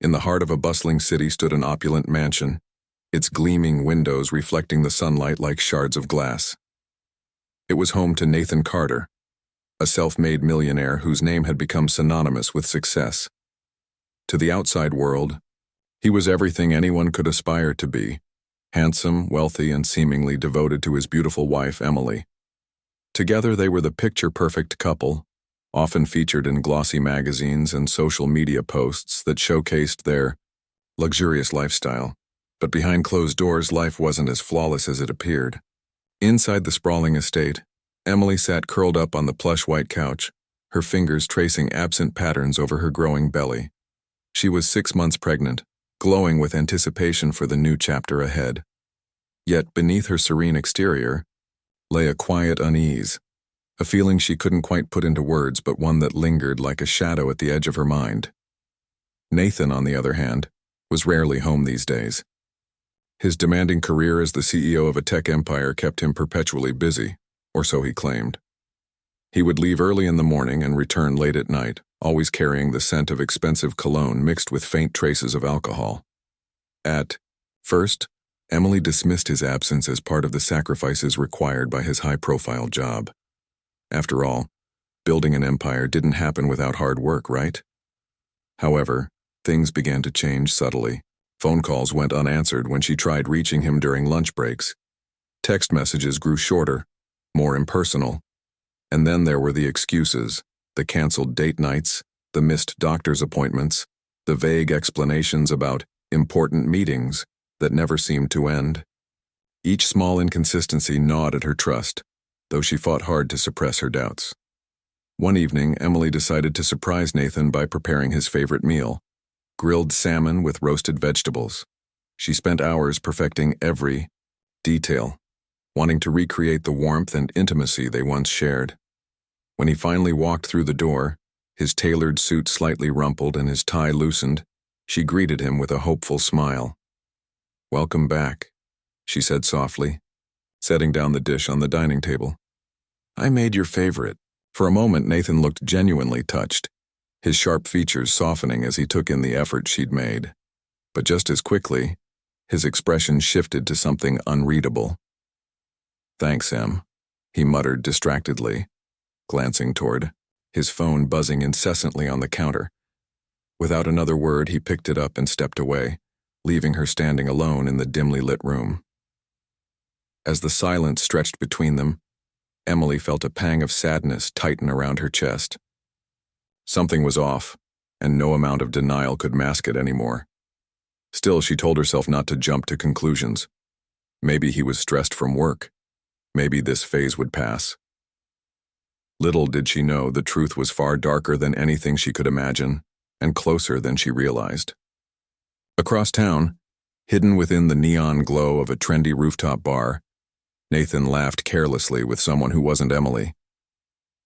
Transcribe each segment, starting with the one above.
In the heart of a bustling city stood an opulent mansion, its gleaming windows reflecting the sunlight like shards of glass. It was home to Nathan Carter, a self-made millionaire whose name had become synonymous with success. To the outside world, he was everything anyone could aspire to be: handsome, wealthy, and seemingly devoted to his beautiful wife, Emily. Together they were the picture-perfect couple, often featured in glossy magazines and social media posts that showcased their luxurious lifestyle. But behind closed doors, life wasn't as flawless as it appeared. Inside the sprawling estate, Emily sat curled up on the plush white couch, her fingers tracing absent patterns over her growing belly. She was 6 months pregnant, glowing with anticipation for the new chapter ahead. Yet beneath her serene exterior lay a quiet unease, a feeling she couldn't quite put into words, but one that lingered like a shadow at the edge of her mind. Nathan, on the other hand, was rarely home these days. His demanding career as the CEO of a tech empire kept him perpetually busy, or so he claimed. He would leave early in the morning and return late at night, always carrying the scent of expensive cologne mixed with faint traces of alcohol. At first, Emily dismissed his absence as part of the sacrifices required by his high-profile job. After all, building an empire didn't happen without hard work, right? However, things began to change subtly. Phone calls went unanswered when she tried reaching him during lunch breaks. Text messages grew shorter, more impersonal. And then there were the excuses, the canceled date nights, the missed doctor's appointments, the vague explanations about important meetings that never seemed to end. Each small inconsistency gnawed at her trust, though she fought hard to suppress her doubts. One evening, Emily decided to surprise Nathan by preparing his favorite meal: grilled salmon with roasted vegetables. She spent hours perfecting every detail, wanting to recreate the warmth and intimacy they once shared. When he finally walked through the door, his tailored suit slightly rumpled and his tie loosened, she greeted him with a hopeful smile. "Welcome back," she said softly, setting down the dish on the dining table. "I made your favorite." For a moment, Nathan looked genuinely touched, his sharp features softening as he took in the effort she'd made. But just as quickly, his expression shifted to something unreadable. "Thanks, Em," he muttered distractedly, glancing toward his phone buzzing incessantly on the counter. Without another word, he picked it up and stepped away, leaving her standing alone in the dimly lit room. As the silence stretched between them, Emily felt a pang of sadness tighten around her chest. Something was off, and no amount of denial could mask it anymore. Still, she told herself not to jump to conclusions. Maybe he was stressed from work. Maybe this phase would pass. Little did she know the truth was far darker than anything she could imagine, and closer than she realized. Across town, hidden within the neon glow of a trendy rooftop bar, Nathan laughed carelessly with someone who wasn't Emily.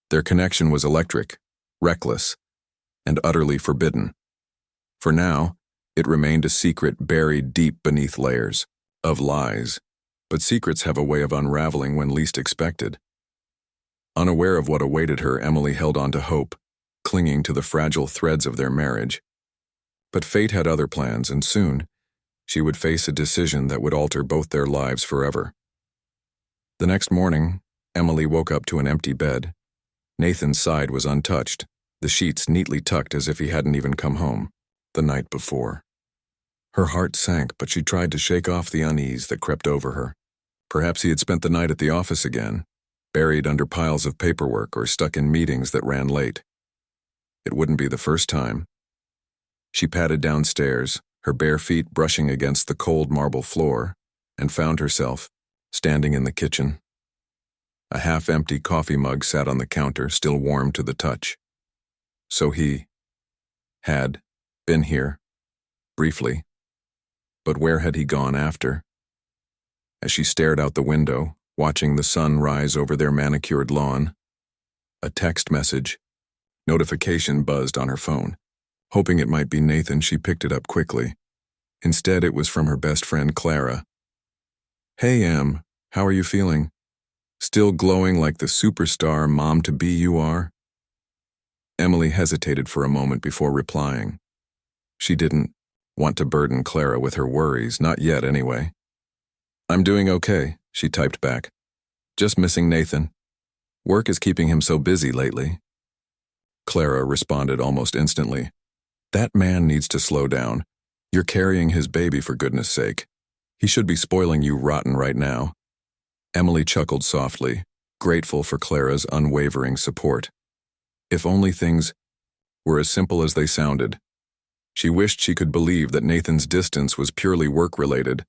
Their connection was electric, reckless, and utterly forbidden. For now, it remained a secret buried deep beneath layers of lies, but secrets have a way of unraveling when least expected. Unaware of what awaited her, Emily held on to hope, clinging to the fragile threads of their marriage. But fate had other plans, and soon, she would face a decision that would alter both their lives forever. The next morning, Emily woke up to an empty bed. Nathan's side was untouched, the sheets neatly tucked as if he hadn't even come home the night before. Her heart sank, but she tried to shake off the unease that crept over her. Perhaps he had spent the night at the office again, buried under piles of paperwork or stuck in meetings that ran late. It wouldn't be the first time. She padded downstairs, her bare feet brushing against the cold marble floor, and found herself standing in the kitchen. A half-empty coffee mug sat on the counter, still warm to the touch. So he had been here, briefly. But where had he gone after? As she stared out the window, watching the sun rise over their manicured lawn, a text message, notification buzzed on her phone. Hoping it might be Nathan, she picked it up quickly. Instead, it was from her best friend, Clara. "Hey, Em, how are you feeling? Still glowing like the superstar mom-to-be you are?" Emily hesitated for a moment before replying. She didn't want to burden Clara with her worries, not yet anyway. "I'm doing okay," she typed back. "Just missing Nathan. Work is keeping him so busy lately." Clara responded almost instantly. "That man needs to slow down. You're carrying his baby, for goodness sake. He should be spoiling you rotten right now." Emily chuckled softly, grateful for Clara's unwavering support. If only things were as simple as they sounded. She wished she could believe that Nathan's distance was purely work-related,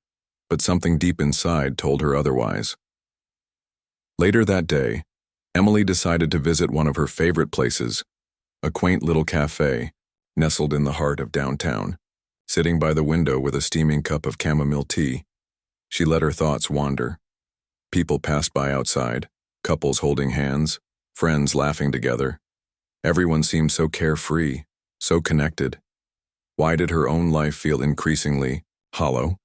but something deep inside told her otherwise. Later that day, Emily decided to visit one of her favorite places, a quaint little cafe nestled in the heart of downtown. Sitting by the window with a steaming cup of chamomile tea, she let her thoughts wander. People passed by outside, couples holding hands, friends laughing together. Everyone seemed so carefree, so connected. Why did her own life feel increasingly hollow?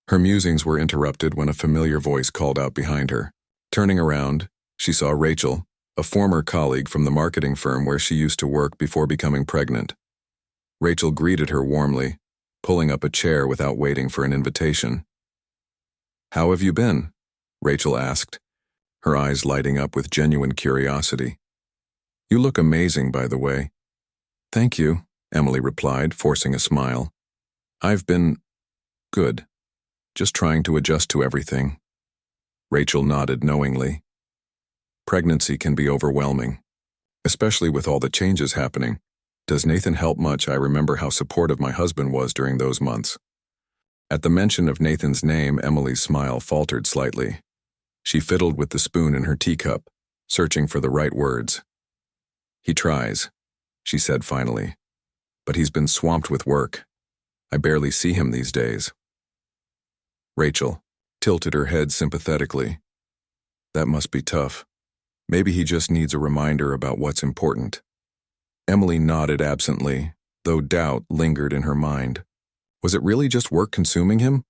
Her musings were interrupted when a familiar voice called out behind her. Turning around, she saw Rachel, a former colleague from the marketing firm where she used to work before becoming pregnant. Rachel greeted her warmly, pulling up a chair without waiting for an invitation. "How have you been?" Rachel asked, her eyes lighting up with genuine curiosity. "You look amazing, by the way." "Thank you," Emily replied, forcing a smile. "I've been good, just trying to adjust to everything." Rachel nodded knowingly. Pregnancy can be overwhelming, especially with all the changes happening. Does Nathan help much? I remember how supportive my husband was during those months. At the mention of Nathan's name, Emily's smile faltered slightly. She fiddled with the spoon in her teacup, searching for the right words. "He tries," she said finally, "but he's been swamped with work. I barely see him these days." Rachel tilted her head sympathetically. "That must be tough. Maybe he just needs a reminder about what's important." Emily nodded absently, though doubt lingered in her mind. Was it really just work consuming him?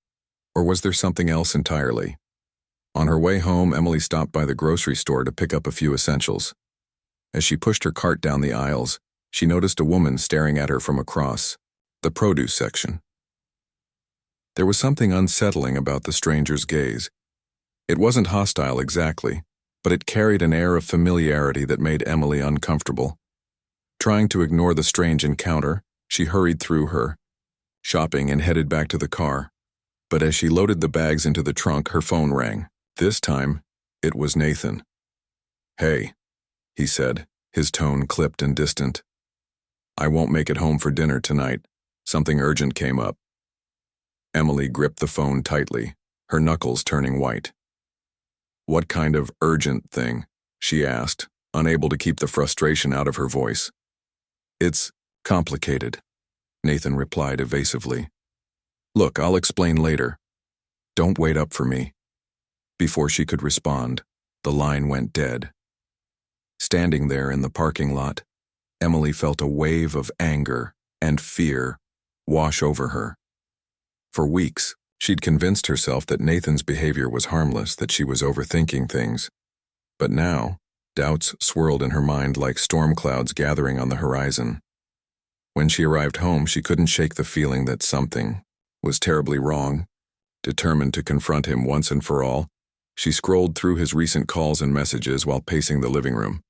Or was there something else entirely? On her way home, Emily stopped by the grocery store to pick up a few essentials. As she pushed her cart down the aisles, she noticed a woman staring at her from across the produce section. There was something unsettling about the stranger's gaze. It wasn't hostile exactly, but it carried an air of familiarity that made Emily uncomfortable. Trying to ignore the strange encounter, she hurried through her shopping and headed back to the car. But as she loaded the bags into the trunk, her phone rang. This time, it was Nathan. "Hey," he said, his tone clipped and distant. "I won't make it home for dinner tonight. Something urgent came up." Emily gripped the phone tightly, her knuckles turning white. "What kind of urgent thing?" she asked, unable to keep the frustration out of her voice. "It's complicated," Nathan replied evasively. "Look, I'll explain later. Don't wait up for me." Before she could respond, the line went dead. Standing there in the parking lot, Emily felt a wave of anger and fear wash over her. For weeks, she'd convinced herself that Nathan's behavior was harmless, that she was overthinking things. But now, doubts swirled in her mind like storm clouds gathering on the horizon. When she arrived home, she couldn't shake the feeling that something was terribly wrong. Determined to confront him once and for all, she scrolled through his recent calls and messages while pacing the living room.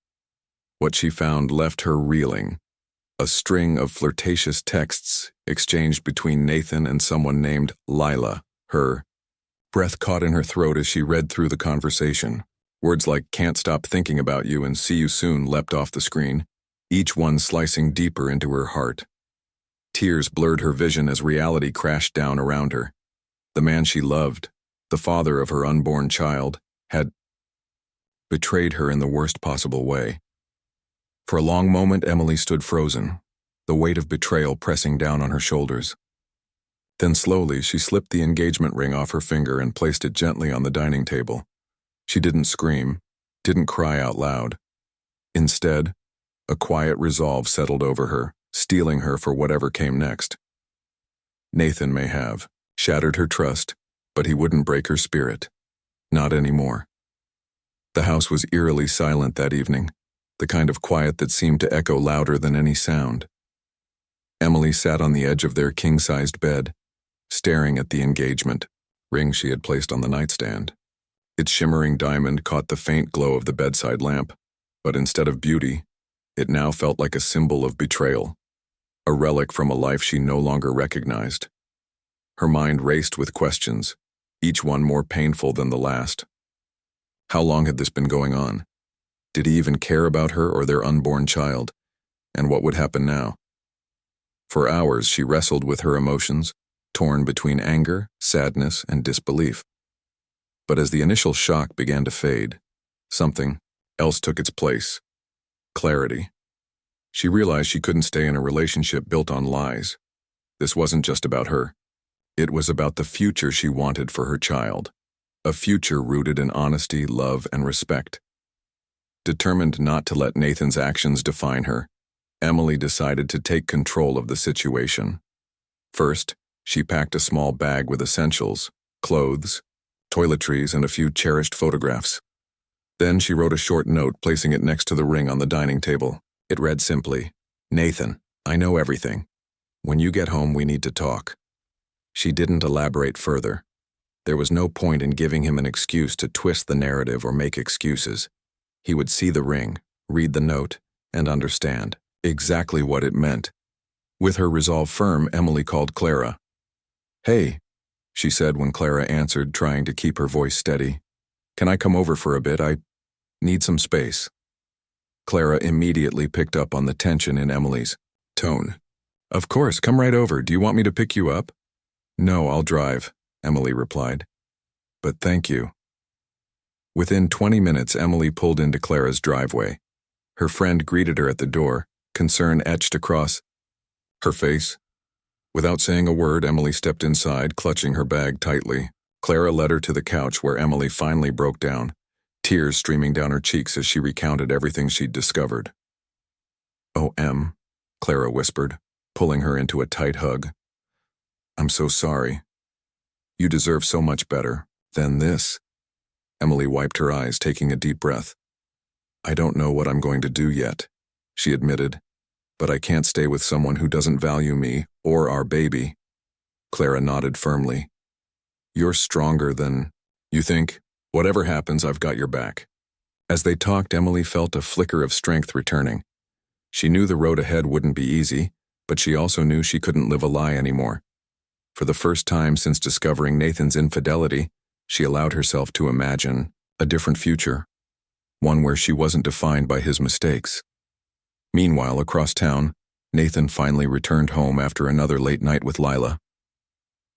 What she found left her reeling. A string of flirtatious texts exchanged between Nathan and someone named Lila. Her breath caught in her throat as she read through the conversation. Words like "can't stop thinking about you" and "see you soon" leapt off the screen, each one slicing deeper into her heart. Tears blurred her vision as reality crashed down around her. The man she loved, the father of her unborn child, had betrayed her in the worst possible way. For a long moment, Emily stood frozen, the weight of betrayal pressing down on her shoulders. Then slowly, she slipped the engagement ring off her finger and placed it gently on the dining table. She didn't scream, didn't cry out loud. Instead, a quiet resolve settled over her, steeling her for whatever came next. Nathan may have shattered her trust, but he wouldn't break her spirit. Not anymore. The house was eerily silent that evening, the kind of quiet that seemed to echo louder than any sound. Emily sat on the edge of their king-sized bed, staring at the engagement ring she had placed on the nightstand. Its shimmering diamond caught the faint glow of the bedside lamp, but instead of beauty, it now felt like a symbol of betrayal, a relic from a life she no longer recognized. Her mind raced with questions, each one more painful than the last. How long had this been going on? Did he even care about her or their unborn child? And what would happen now? For hours she wrestled with her emotions, torn between anger, sadness, and disbelief. But as the initial shock began to fade, something else took its place: clarity. She realized she couldn't stay in a relationship built on lies. This wasn't just about her. It was about the future she wanted for her child, a future rooted in honesty, love, and respect. Determined not to let Nathan's actions define her, Emily decided to take control of the situation. First, she packed a small bag with essentials, clothes, toiletries, and a few cherished photographs. Then she wrote a short note, placing it next to the ring on the dining table. It read simply, "Nathan, I know everything. When you get home, we need to talk." She didn't elaborate further. There was no point in giving him an excuse to twist the narrative or make excuses. He would see the ring, read the note, and understand exactly what it meant. With her resolve firm, Emily called Clara. "Hey," she said when Clara answered, trying to keep her voice steady. "Can I come over for a bit? I need some space." Clara immediately picked up on the tension in Emily's tone. "Of course, come right over. Do you want me to pick you up?" "No, I'll drive," Emily replied. "But thank you." Within 20 minutes, Emily pulled into Clara's driveway. Her friend greeted her at the door, concern etched across her face. Without saying a word, Emily stepped inside, clutching her bag tightly. Clara led her to the couch where Emily finally broke down, tears streaming down her cheeks as she recounted everything she'd discovered. "Oh, Em," Clara whispered, pulling her into a tight hug. "I'm so sorry. You deserve so much better than this." Emily wiped her eyes, taking a deep breath. "I don't know what I'm going to do yet," she admitted, "but I can't stay with someone who doesn't value me or our baby." Clara nodded firmly. "You're stronger than you think. Whatever happens, I've got your back." As they talked, Emily felt a flicker of strength returning. She knew the road ahead wouldn't be easy, but she also knew she couldn't live a lie anymore. For the first time since discovering Nathan's infidelity, she allowed herself to imagine a different future, one where she wasn't defined by his mistakes. Meanwhile, across town, Nathan finally returned home after another late night with Lila.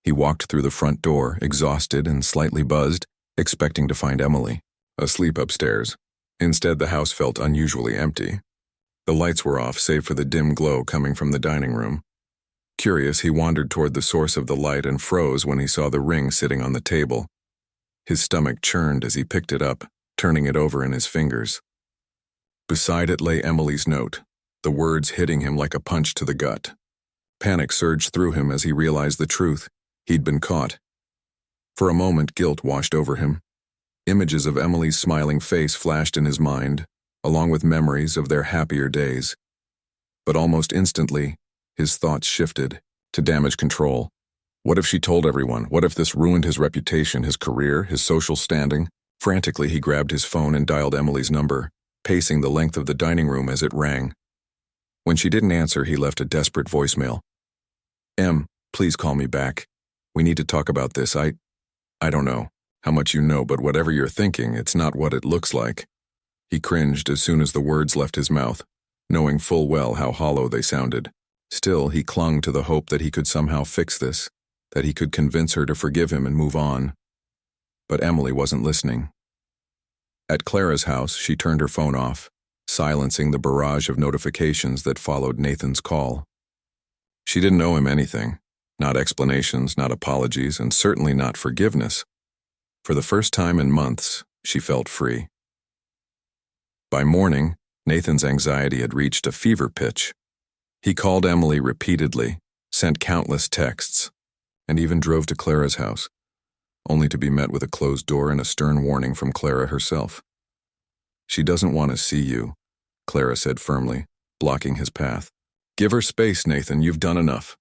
He walked through the front door, exhausted and slightly buzzed, expecting to find Emily asleep upstairs. Instead, the house felt unusually empty. The lights were off, save for the dim glow coming from the dining room. Curious, he wandered toward the source of the light and froze when he saw the ring sitting on the table. His stomach churned as he picked it up, turning it over in his fingers. Beside it lay Emily's note, the words hitting him like a punch to the gut. Panic surged through him as he realized the truth. He'd been caught. For a moment, guilt washed over him. Images of Emily's smiling face flashed in his mind, along with memories of their happier days. But almost instantly, his thoughts shifted to damage control. What if she told everyone? What if this ruined his reputation, his career, his social standing? Frantically, he grabbed his phone and dialed Emily's number, pacing the length of the dining room as it rang. When she didn't answer, he left a desperate voicemail. "Em, please call me back. We need to talk about this. I don't know how much you know, but whatever you're thinking, it's not what it looks like." He cringed as soon as the words left his mouth, knowing full well how hollow they sounded. Still, he clung to the hope that he could somehow fix this, that he could convince her to forgive him and move on. But Emily wasn't listening. At Clara's house, she turned her phone off, silencing the barrage of notifications that followed Nathan's call. She didn't owe him anything, not explanations, not apologies, and certainly not forgiveness. For the first time in months, she felt free. By morning, Nathan's anxiety had reached a fever pitch. He called Emily repeatedly, sent countless texts, and even drove to Clara's house, only to be met with a closed door and a stern warning from Clara herself. "She doesn't want to see you," Clara said firmly, blocking his path. Give her space, Nathan, you've done enough.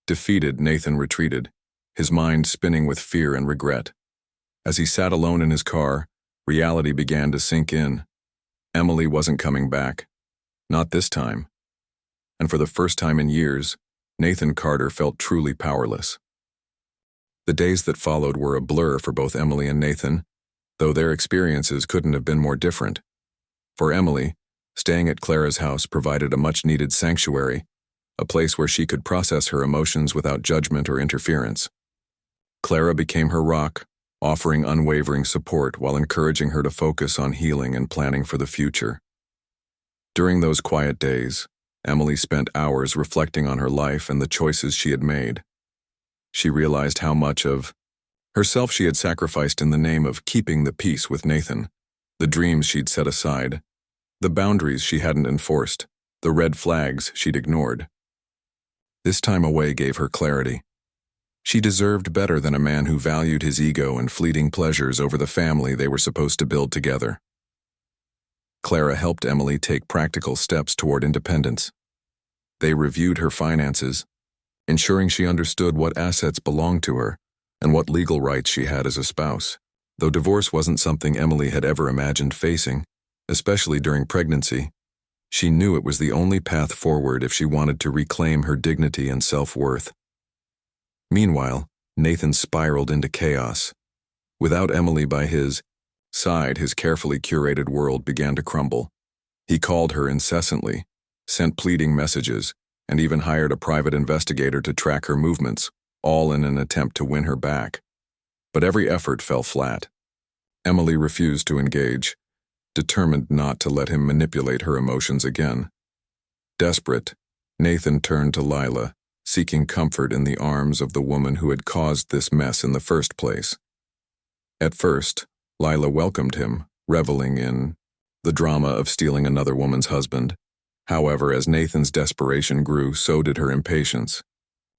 Defeated, Nathan retreated, his mind spinning with fear and regret. As he sat alone in his car, reality began to sink in. Emily wasn't coming back. Not this time. And for the first time in years, Nathan Carter felt truly powerless. The days that followed were a blur for both Emily and Nathan, though their experiences couldn't have been more different. For Emily, staying at Clara's house provided a much-needed sanctuary, a place where she could process her emotions without judgment or interference. Clara became her rock, offering unwavering support while encouraging her to focus on healing and planning for the future. During those quiet days, Emily spent hours reflecting on her life and the choices she had made. She realized how much of herself she had sacrificed in the name of keeping the peace with Nathan, the dreams she'd set aside, the boundaries she hadn't enforced, the red flags she'd ignored. This time away gave her clarity. She deserved better than a man who valued his ego and fleeting pleasures over the family they were supposed to build together. Clara helped Emily take practical steps toward independence. They reviewed her finances, ensuring she understood what assets belonged to her and what legal rights she had as a spouse. Though divorce wasn't something Emily had ever imagined facing, especially during pregnancy, she knew it was the only path forward if she wanted to reclaim her dignity and self-worth. Meanwhile, Nathan spiraled into chaos. Without Emily by his side, his carefully curated world began to crumble. He called her incessantly, sent pleading messages, and even hired a private investigator to track her movements, all in an attempt to win her back. But every effort fell flat. Emily refused to engage, determined not to let him manipulate her emotions again. Desperate, Nathan turned to Lila, seeking comfort in the arms of the woman who had caused this mess in the first place. At first, Lila welcomed him, reveling in the drama of stealing another woman's husband. However, as Nathan's desperation grew, so did her impatience.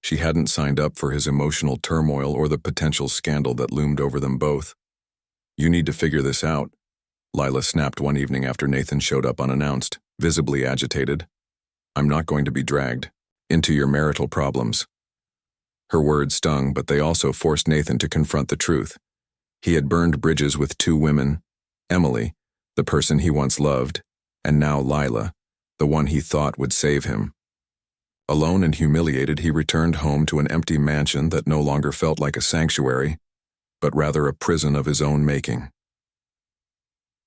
She hadn't signed up for his emotional turmoil or the potential scandal that loomed over them both. "You need to figure this out," Lila snapped one evening after Nathan showed up unannounced, visibly agitated. "I'm not going to be dragged into your marital problems." Her words stung, but they also forced Nathan to confront the truth. He had burned bridges with two women, Emily, the person he once loved, and now Lila, the one he thought would save him. Alone and humiliated, he returned home to an empty mansion that no longer felt like a sanctuary, but rather a prison of his own making.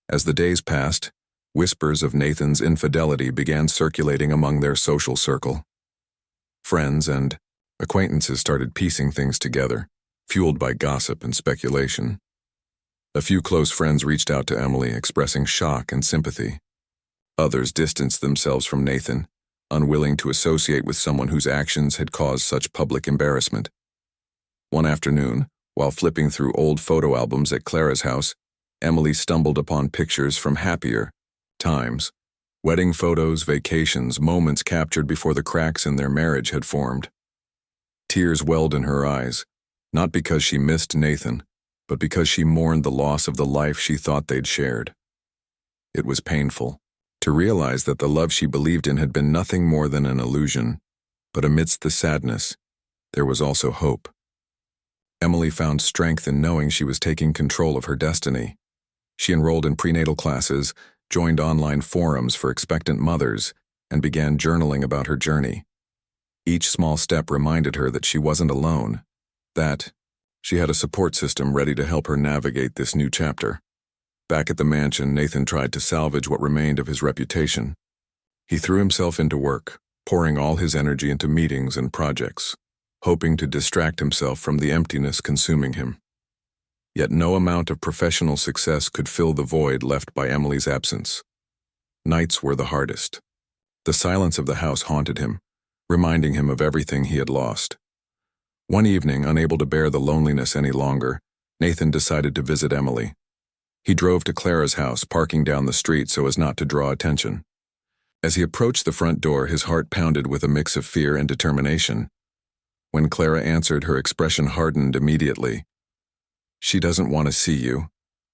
As the days passed, whispers of Nathan's infidelity began circulating among their social circle. Friends and acquaintances started piecing things together, fueled by gossip and speculation. A few close friends reached out to Emily, expressing shock and sympathy. Others distanced themselves from Nathan, unwilling to associate with someone whose actions had caused such public embarrassment. One afternoon, while flipping through old photo albums at Clara's house, Emily stumbled upon pictures from happier times. Wedding photos, vacations, moments captured before the cracks in their marriage had formed. Tears welled in her eyes, not because she missed Nathan, but because she mourned the loss of the life she thought they'd shared. It was painful to realize that the love she believed in had been nothing more than an illusion, but amidst the sadness, there was also hope. Emily found strength in knowing she was taking control of her destiny. She enrolled in prenatal classes, joined online forums for expectant mothers, and began journaling about her journey. Each small step reminded her that she wasn't alone, that she had a support system ready to help her navigate this new chapter. Back at the mansion, Nathan tried to salvage what remained of his reputation. He threw himself into work, pouring all his energy into meetings and projects, hoping to distract himself from the emptiness consuming him. Yet no amount of professional success could fill the void left by Emily's absence. Nights were the hardest. The silence of the house haunted him, reminding him of everything he had lost. One evening, unable to bear the loneliness any longer, Nathan decided to visit Emily. He drove to Clara's house, parking down the street so as not to draw attention. As he approached the front door, his heart pounded with a mix of fear and determination. When Clara answered, her expression hardened immediately. "She doesn't want to see you,"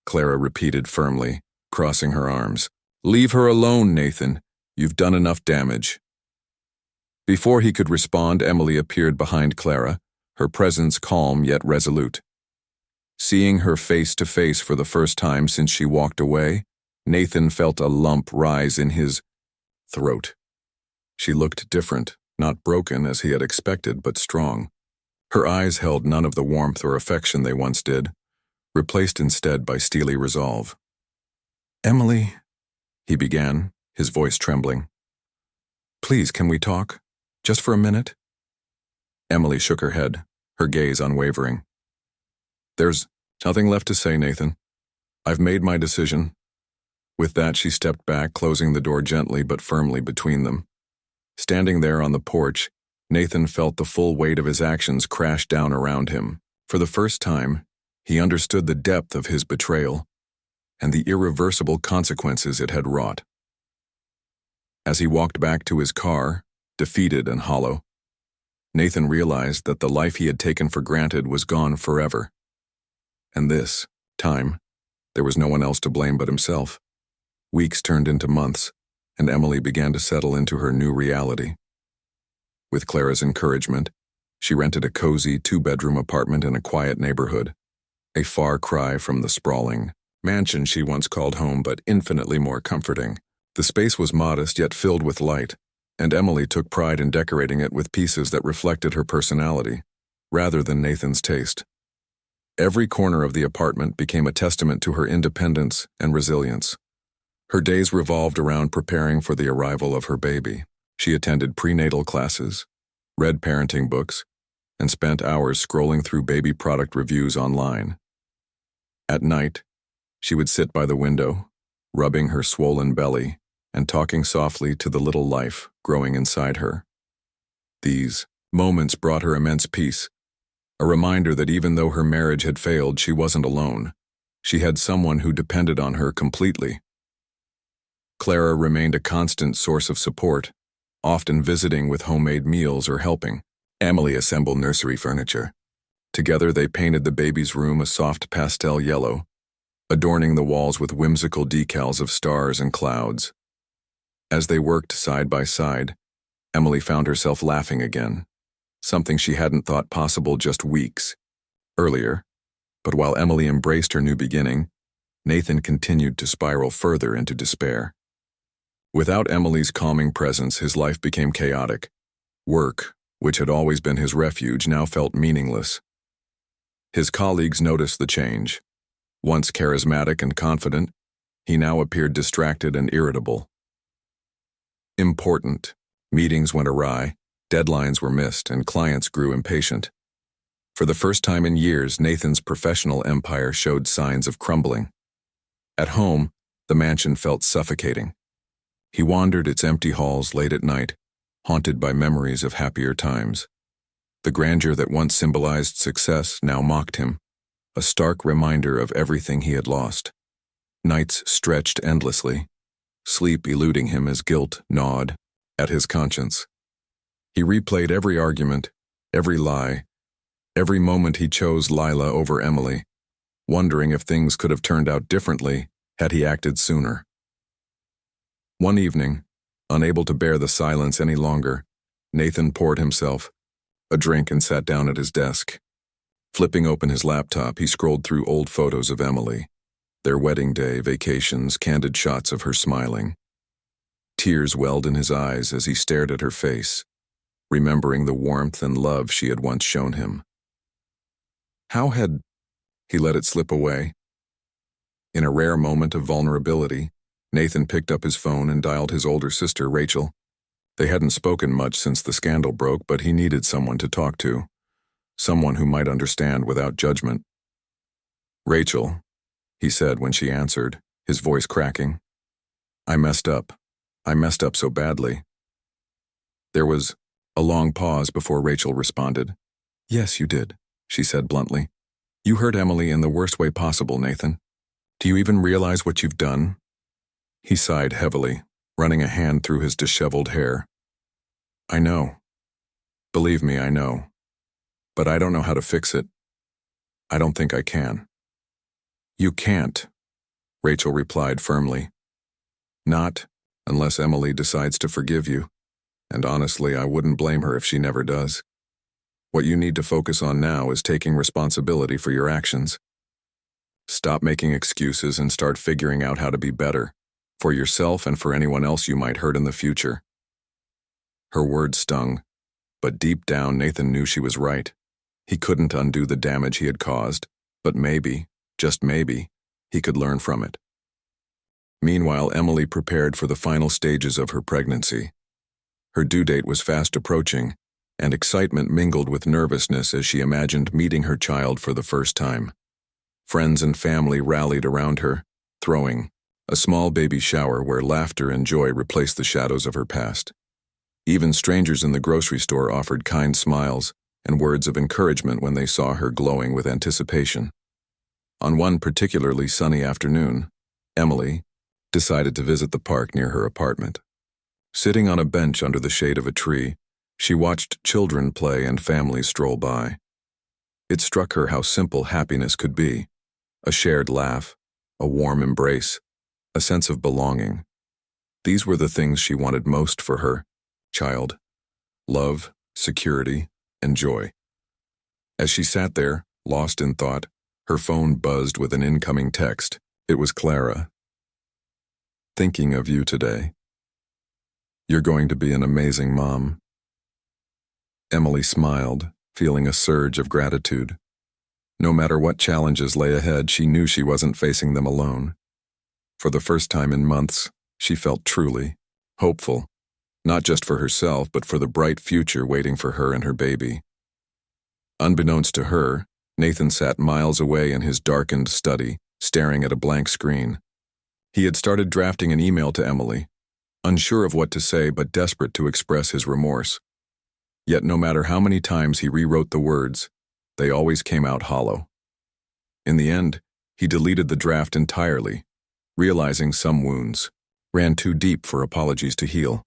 Clara repeated firmly, crossing her arms. "Leave her alone, Nathan. You've done enough damage." Before he could respond, Emily appeared behind Clara, her presence calm yet resolute. Seeing her face to face for the first time since she walked away, Nathan felt a lump rise in his throat. She looked different, not broken as he had expected, but strong. Her eyes held none of the warmth or affection they once did, replaced instead by steely resolve. "Emily," he began, his voice trembling. "Please, can we talk? Just for a minute?" Emily shook her head, her gaze unwavering. "There's nothing left to say, Nathan. I've made my decision." With that, she stepped back, closing the door gently but firmly between them. Standing there on the porch, Nathan felt the full weight of his actions crash down around him. For the first time, he understood the depth of his betrayal and the irreversible consequences it had wrought. As he walked back to his car, defeated and hollow, Nathan realized that the life he had taken for granted was gone forever. And this time, there was no one else to blame but himself. Weeks turned into months, and Emily began to settle into her new reality. With Clara's encouragement, she rented a cozy 2-bedroom apartment in a quiet neighborhood, a far cry from the sprawling mansion she once called home, but infinitely more comforting. The space was modest yet filled with light, and Emily took pride in decorating it with pieces that reflected her personality, rather than Nathan's taste. Every corner of the apartment became a testament to her independence and resilience. Her days revolved around preparing for the arrival of her baby. She attended prenatal classes, read parenting books, and spent hours scrolling through baby product reviews online. At night, she would sit by the window, rubbing her swollen belly and talking softly to the little life growing inside her. These moments brought her immense peace, a reminder that even though her marriage had failed, she wasn't alone. She had someone who depended on her completely. Clara remained a constant source of support, often visiting with homemade meals or helping Emily assemble nursery furniture. Together they painted the baby's room a soft pastel yellow, adorning the walls with whimsical decals of stars and clouds. As they worked side by side, Emily found herself laughing again, something she hadn't thought possible just weeks earlier. But while Emily embraced her new beginning, Nathan continued to spiral further into despair. Without Emily's calming presence, his life became chaotic. Work, which had always been his refuge, now felt meaningless. His colleagues noticed the change. Once charismatic and confident, he now appeared distracted and irritable. Important meetings went awry, deadlines were missed, and clients grew impatient. For the first time in years, Nathan's professional empire showed signs of crumbling. At home, the mansion felt suffocating. He wandered its empty halls late at night, haunted by memories of happier times. The grandeur that once symbolized success now mocked him, a stark reminder of everything he had lost. Nights stretched endlessly, sleep eluding him as guilt gnawed at his conscience. He replayed every argument, every lie, every moment he chose Lila over Emily, wondering if things could have turned out differently had he acted sooner. One evening, unable to bear the silence any longer, Nathan poured himself a drink and sat down at his desk. Flipping open his laptop, he scrolled through old photos of Emily, their wedding day, vacations, candid shots of her smiling. Tears welled in his eyes as he stared at her face, remembering the warmth and love she had once shown him. How had he let it slip away? In a rare moment of vulnerability, Nathan picked up his phone and dialed his older sister, Rachel. They hadn't spoken much since the scandal broke, but he needed someone to talk to, someone who might understand without judgment. "Rachel," he said when she answered, his voice cracking. I messed up so badly." There was a long pause before Rachel responded. "Yes, you did," she said bluntly. "You hurt Emily in the worst way possible, Nathan. Do you even realize what you've done?" He sighed heavily, running a hand through his disheveled hair. "I know. Believe me, I know. But I don't know how to fix it. I don't think I can." "You can't," Rachel replied firmly. "Not unless Emily decides to forgive you." And honestly, I wouldn't blame her if she never does. What you need to focus on now is taking responsibility for your actions. Stop making excuses and start figuring out how to be better, for yourself and for anyone else you might hurt in the future. Her words stung, but deep down Nathan knew she was right. He couldn't undo the damage he had caused, but maybe, just maybe, he could learn from it. Meanwhile, Emily prepared for the final stages of her pregnancy. Her due date was fast approaching, and excitement mingled with nervousness as she imagined meeting her child for the first time. Friends and family rallied around her, throwing a small baby shower where laughter and joy replaced the shadows of her past. Even strangers in the grocery store offered kind smiles and words of encouragement when they saw her glowing with anticipation. On one particularly sunny afternoon, Emily decided to visit the park near her apartment. Sitting on a bench under the shade of a tree, she watched children play and families stroll by. It struck her how simple happiness could be: a shared laugh, a warm embrace, a sense of belonging. These were the things she wanted most for her child: love, security, and joy. As she sat there, lost in thought, her phone buzzed with an incoming text. It was Clara. "Thinking of you today. You're going to be an amazing mom." Emily smiled, feeling a surge of gratitude. No matter what challenges lay ahead, she knew she wasn't facing them alone. For the first time in months, she felt truly hopeful, not just for herself, but for the bright future waiting for her and her baby. Unbeknownst to her, Nathan sat miles away in his darkened study, staring at a blank screen. He had started drafting an email to Emily, unsure of what to say but desperate to express his remorse. Yet no matter how many times he rewrote the words, they always came out hollow. In the end, he deleted the draft entirely, realizing some wounds ran too deep for apologies to heal.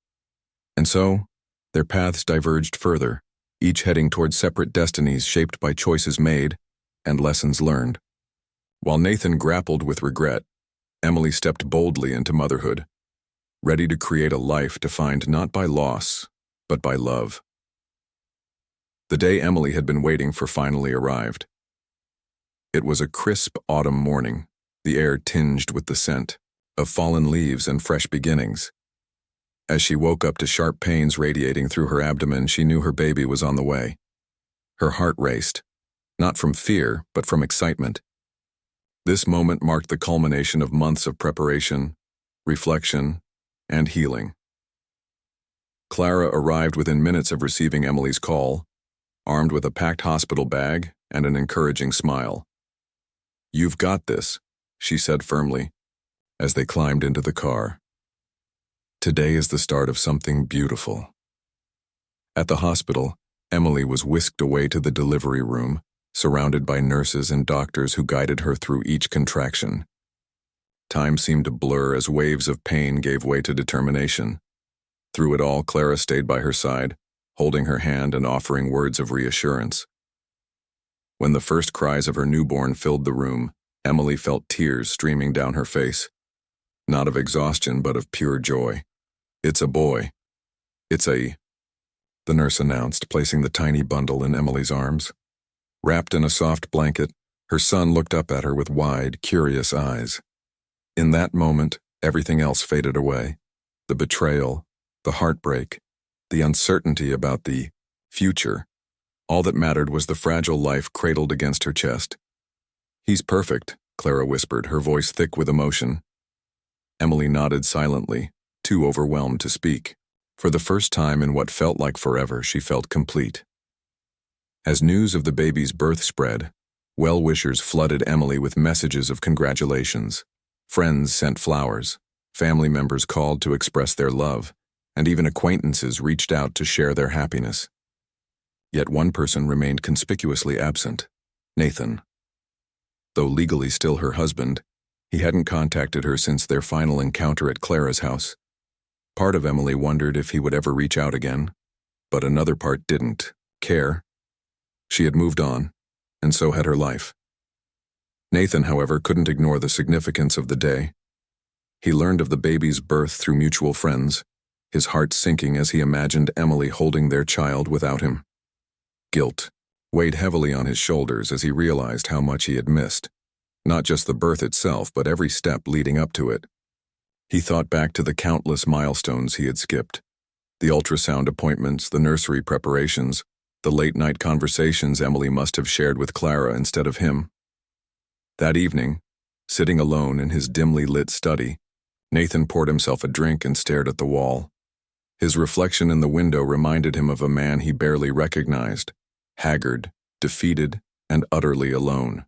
And so, their paths diverged further, each heading toward separate destinies shaped by choices made and lessons learned. While Nathan grappled with regret, Emily stepped boldly into motherhood, ready to create a life defined not by loss, but by love. The day Emily had been waiting for finally arrived. It was a crisp autumn morning, the air tinged with the scent of fallen leaves and fresh beginnings. As she woke up to sharp pains radiating through her abdomen, she knew her baby was on the way. Her heart raced, not from fear, but from excitement. This moment marked the culmination of months of preparation, reflection, and healing. Clara arrived within minutes of receiving Emily's call, armed with a packed hospital bag and an encouraging smile. "You've got this," she said firmly, as they climbed into the car. "Today is the start of something beautiful." At the hospital, Emily was whisked away to the delivery room, surrounded by nurses and doctors who guided her through each contraction. Time seemed to blur as waves of pain gave way to determination. Through it all, Clara stayed by her side, holding her hand and offering words of reassurance. When the first cries of her newborn filled the room, Emily felt tears streaming down her face. Not of exhaustion, but of pure joy. "It's a boy. The nurse announced, placing the tiny bundle in Emily's arms. Wrapped in a soft blanket, her son looked up at her with wide, curious eyes. In that moment, everything else faded away. The betrayal, the heartbreak, the uncertainty about the future. All that mattered was the fragile life cradled against her chest. "He's perfect," Clara whispered, her voice thick with emotion. Emily nodded silently, too overwhelmed to speak. For the first time in what felt like forever, she felt complete. As news of the baby's birth spread, well-wishers flooded Emily with messages of congratulations. Friends sent flowers, family members called to express their love, and even acquaintances reached out to share their happiness. Yet one person remained conspicuously absent: Nathan. Though legally still her husband, he hadn't contacted her since their final encounter at Clara's house. Part of Emily wondered if he would ever reach out again, but another part didn't care. She had moved on, and so had her life. Nathan, however, couldn't ignore the significance of the day. He learned of the baby's birth through mutual friends, his heart sinking as he imagined Emily holding their child without him. Guilt weighed heavily on his shoulders as he realized how much he had missed, not just the birth itself, but every step leading up to it. He thought back to the countless milestones he had skipped, the ultrasound appointments, the nursery preparations, the late-night conversations Emily must have shared with Clara instead of him. That evening, sitting alone in his dimly lit study, Nathan poured himself a drink and stared at the wall. His reflection in the window reminded him of a man he barely recognized, haggard, defeated, and utterly alone.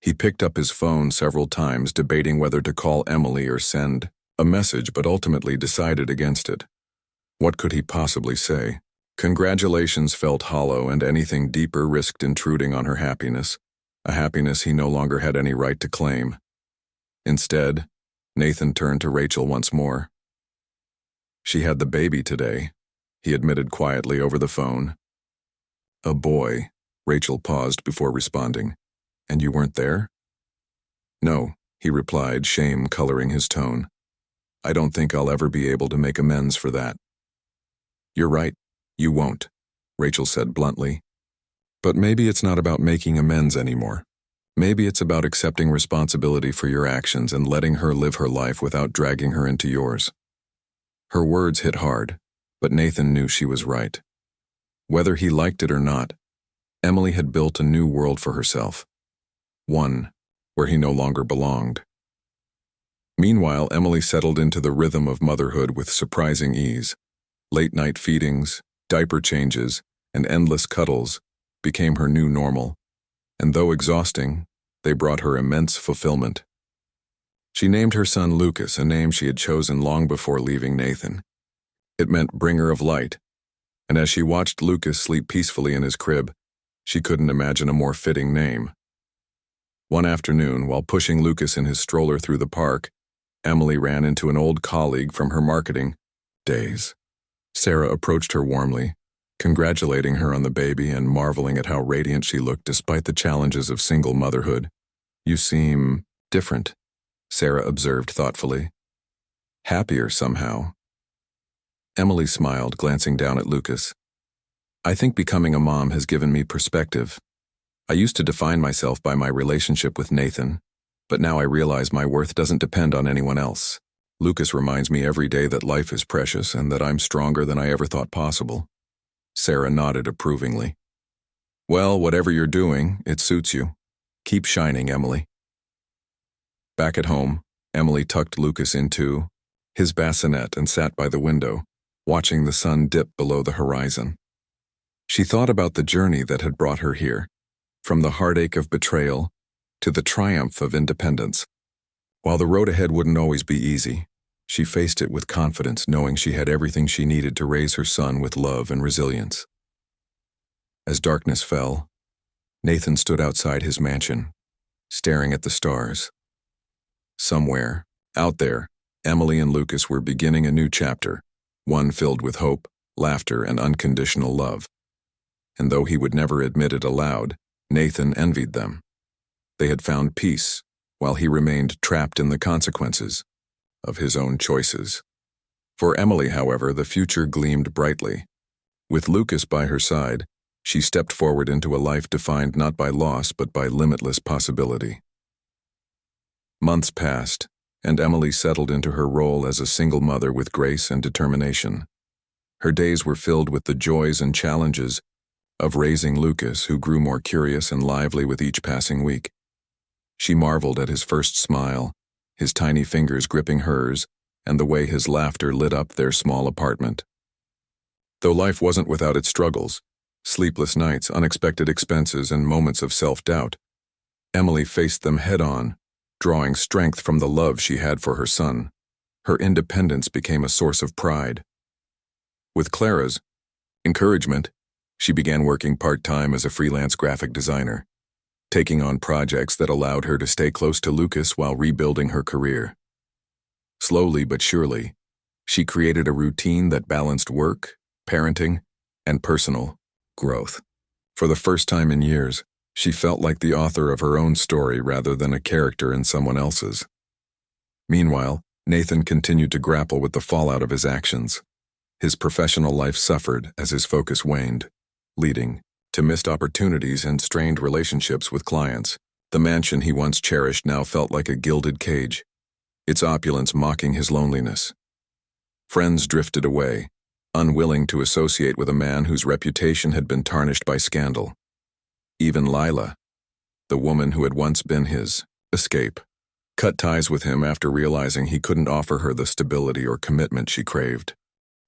He picked up his phone several times, debating whether to call Emily or send a message, but ultimately decided against it. What could he possibly say? Congratulations felt hollow, and anything deeper risked intruding on her happiness, a happiness he no longer had any right to claim. Instead, Nathan turned to Rachel once more. She had the baby today, he admitted quietly over the phone. A boy, Rachel paused before responding. And you weren't there? No, he replied, shame coloring his tone. I don't think I'll ever be able to make amends for that. You're right, you won't, Rachel said bluntly. But maybe it's not about making amends anymore. Maybe it's about accepting responsibility for your actions and letting her live her life without dragging her into yours. Her words hit hard, but Nathan knew she was right. Whether he liked it or not, Emily had built a new world for herself. One where he no longer belonged. Meanwhile, Emily settled into the rhythm of motherhood with surprising ease. Late-night feedings, diaper changes, and endless cuddles became her new normal, and though exhausting, they brought her immense fulfillment. She named her son Lucas, a name she had chosen long before leaving Nathan. It meant bringer of light, and as she watched Lucas sleep peacefully in his crib, she couldn't imagine a more fitting name. One afternoon, while pushing Lucas in his stroller through the park, Emily ran into an old colleague from her marketing days. Sarah approached her warmly, congratulating her on the baby and marveling at how radiant she looked despite the challenges of single motherhood. You seem different, Sarah observed thoughtfully. Happier somehow. Emily smiled, glancing down at Lucas. I think becoming a mom has given me perspective. I used to define myself by my relationship with Nathan, but now I realize my worth doesn't depend on anyone else. Lucas reminds me every day that life is precious and that I'm stronger than I ever thought possible. Sarah nodded approvingly. Well, whatever you're doing, it suits you. Keep shining, Emily. Back at home, Emily tucked Lucas into his bassinet and sat by the window, watching the sun dip below the horizon. She thought about the journey that had brought her here, from the heartache of betrayal to the triumph of independence. While the road ahead wouldn't always be easy, she faced it with confidence, knowing she had everything she needed to raise her son with love and resilience. As darkness fell, Nathan stood outside his mansion, staring at the stars. Somewhere, out there, Emily and Lucas were beginning a new chapter, one filled with hope, laughter, and unconditional love. And though he would never admit it aloud, Nathan envied them. They had found peace, while he remained trapped in the consequences of his own choices. For Emily, however, the future gleamed brightly. With Lucas by her side, she stepped forward into a life defined not by loss but by limitless possibility. Months passed, and Emily settled into her role as a single mother with grace and determination. Her days were filled with the joys and challenges of raising Lucas, who grew more curious and lively with each passing week. She marveled at his first smile, his tiny fingers gripping hers, and the way his laughter lit up their small apartment. Though life wasn't without its struggles, sleepless nights, unexpected expenses, and moments of self-doubt, Emily faced them head-on, drawing strength from the love she had for her son. Her independence became a source of pride. With Clara's encouragement, she began working part-time as a freelance graphic designer, taking on projects that allowed her to stay close to Lucas while rebuilding her career. Slowly but surely, she created a routine that balanced work, parenting, and personal growth. For the first time in years, she felt like the author of her own story rather than a character in someone else's. Meanwhile, Nathan continued to grapple with the fallout of his actions. His professional life suffered as his focus waned, leading to missed opportunities and strained relationships with clients. The mansion he once cherished now felt like a gilded cage, its opulence mocking his loneliness. Friends drifted away, unwilling to associate with a man whose reputation had been tarnished by scandal. Even Lila, the woman who had once been his escape, cut ties with him after realizing he couldn't offer her the stability or commitment she craved.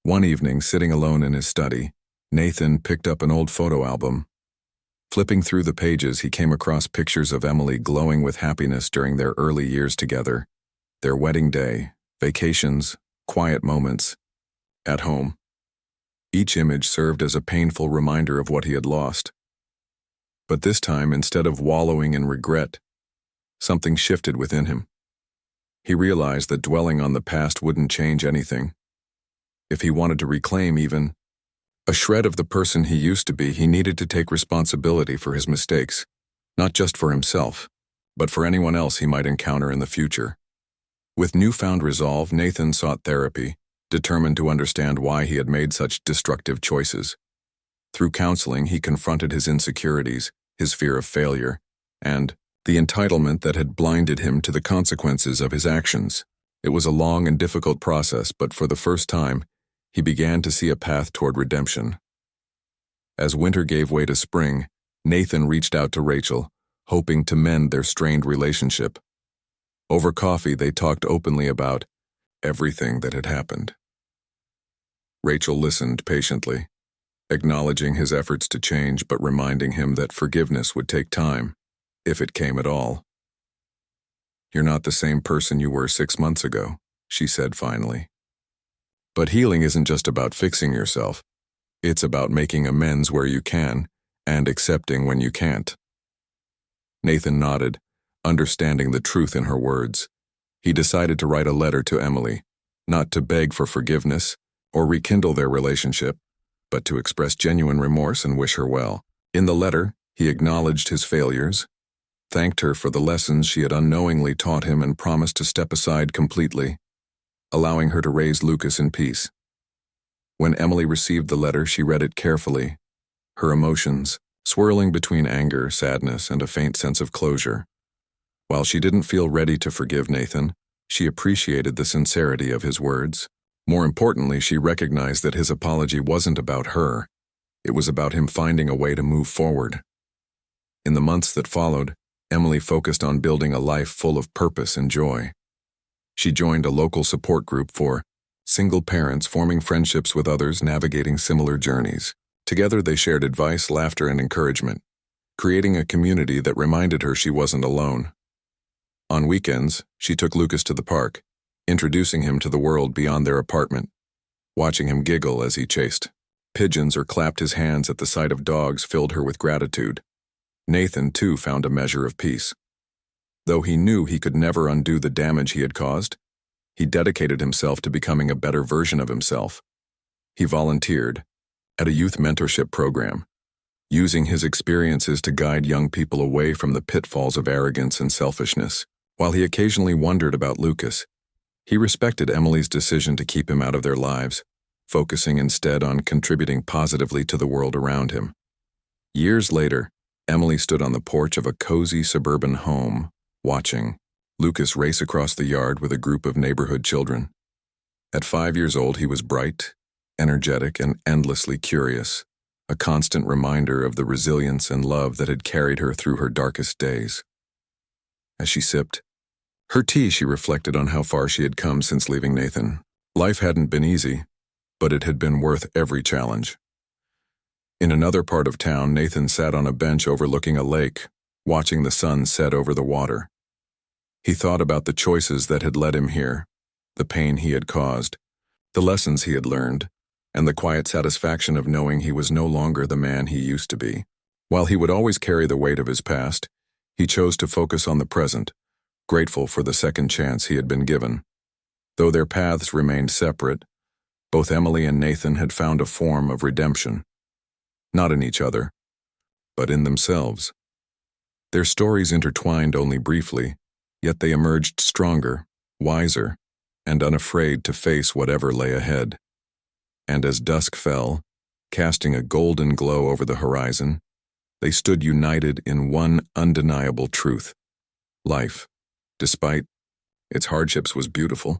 One evening, sitting alone in his study, Nathan picked up an old photo album. Flipping through the pages, he came across pictures of Emily glowing with happiness during their early years together, their wedding day, vacations, quiet moments, at home. Each image served as a painful reminder of what he had lost. But this time, instead of wallowing in regret, something shifted within him. He realized that dwelling on the past wouldn't change anything. If he wanted to reclaim even a shred of the person he used to be, he needed to take responsibility for his mistakes, not just for himself, but for anyone else he might encounter in the future. With newfound resolve, Nathan sought therapy, determined to understand why he had made such destructive choices. Through counseling, he confronted his insecurities, his fear of failure, and the entitlement that had blinded him to the consequences of his actions. It was a long and difficult process, but for the first time, he began to see a path toward redemption. As winter gave way to spring, Nathan reached out to Rachel, hoping to mend their strained relationship. Over coffee, they talked openly about everything that had happened. Rachel listened patiently, acknowledging his efforts to change but reminding him that forgiveness would take time, if it came at all. "You're not the same person you were 6 months ago," she said finally. "But healing isn't just about fixing yourself. It's about making amends where you can and accepting when you can't." Nathan nodded, understanding the truth in her words. He decided to write a letter to Emily, not to beg for forgiveness or rekindle their relationship, but to express genuine remorse and wish her well. In the letter, he acknowledged his failures, thanked her for the lessons she had unknowingly taught him, and promised to step aside completely, allowing her to raise Lucas in peace. When Emily received the letter, she read it carefully, her emotions swirling between anger, sadness, and a faint sense of closure. While she didn't feel ready to forgive Nathan, she appreciated the sincerity of his words. More importantly, she recognized that his apology wasn't about her. It was about him finding a way to move forward. In the months that followed, Emily focused on building a life full of purpose and joy. She joined a local support group for single parents, forming friendships with others navigating similar journeys. Together they shared advice, laughter, and encouragement, creating a community that reminded her she wasn't alone. On weekends, she took Lucas to the park, introducing him to the world beyond their apartment, watching him giggle as he chased pigeons or clapped his hands at the sight of dogs filled her with gratitude. Nathan, too, found a measure of peace. Though he knew he could never undo the damage he had caused, he dedicated himself to becoming a better version of himself. He volunteered at a youth mentorship program, using his experiences to guide young people away from the pitfalls of arrogance and selfishness. While he occasionally wondered about Lucas, he respected Emily's decision to keep him out of their lives, focusing instead on contributing positively to the world around him. Years later, Emily stood on the porch of a cozy suburban home, watching Lucas race across the yard with a group of neighborhood children. At 5 years old, he was bright, energetic, and endlessly curious, a constant reminder of the resilience and love that had carried her through her darkest days. As she sipped her tea, she reflected on how far she had come since leaving Nathan. Life hadn't been easy, but it had been worth every challenge. In another part of town, Nathan sat on a bench overlooking a lake, watching the sun set over the water. He thought about the choices that had led him here, the pain he had caused, the lessons he had learned, and the quiet satisfaction of knowing he was no longer the man he used to be. While he would always carry the weight of his past, he chose to focus on the present, grateful for the second chance he had been given. Though their paths remained separate, both Emily and Nathan had found a form of redemption. Not in each other, but in themselves. Their stories intertwined only briefly, yet they emerged stronger, wiser, and unafraid to face whatever lay ahead. And as dusk fell, casting a golden glow over the horizon, they stood united in one undeniable truth. Life, despite its hardships, was beautiful.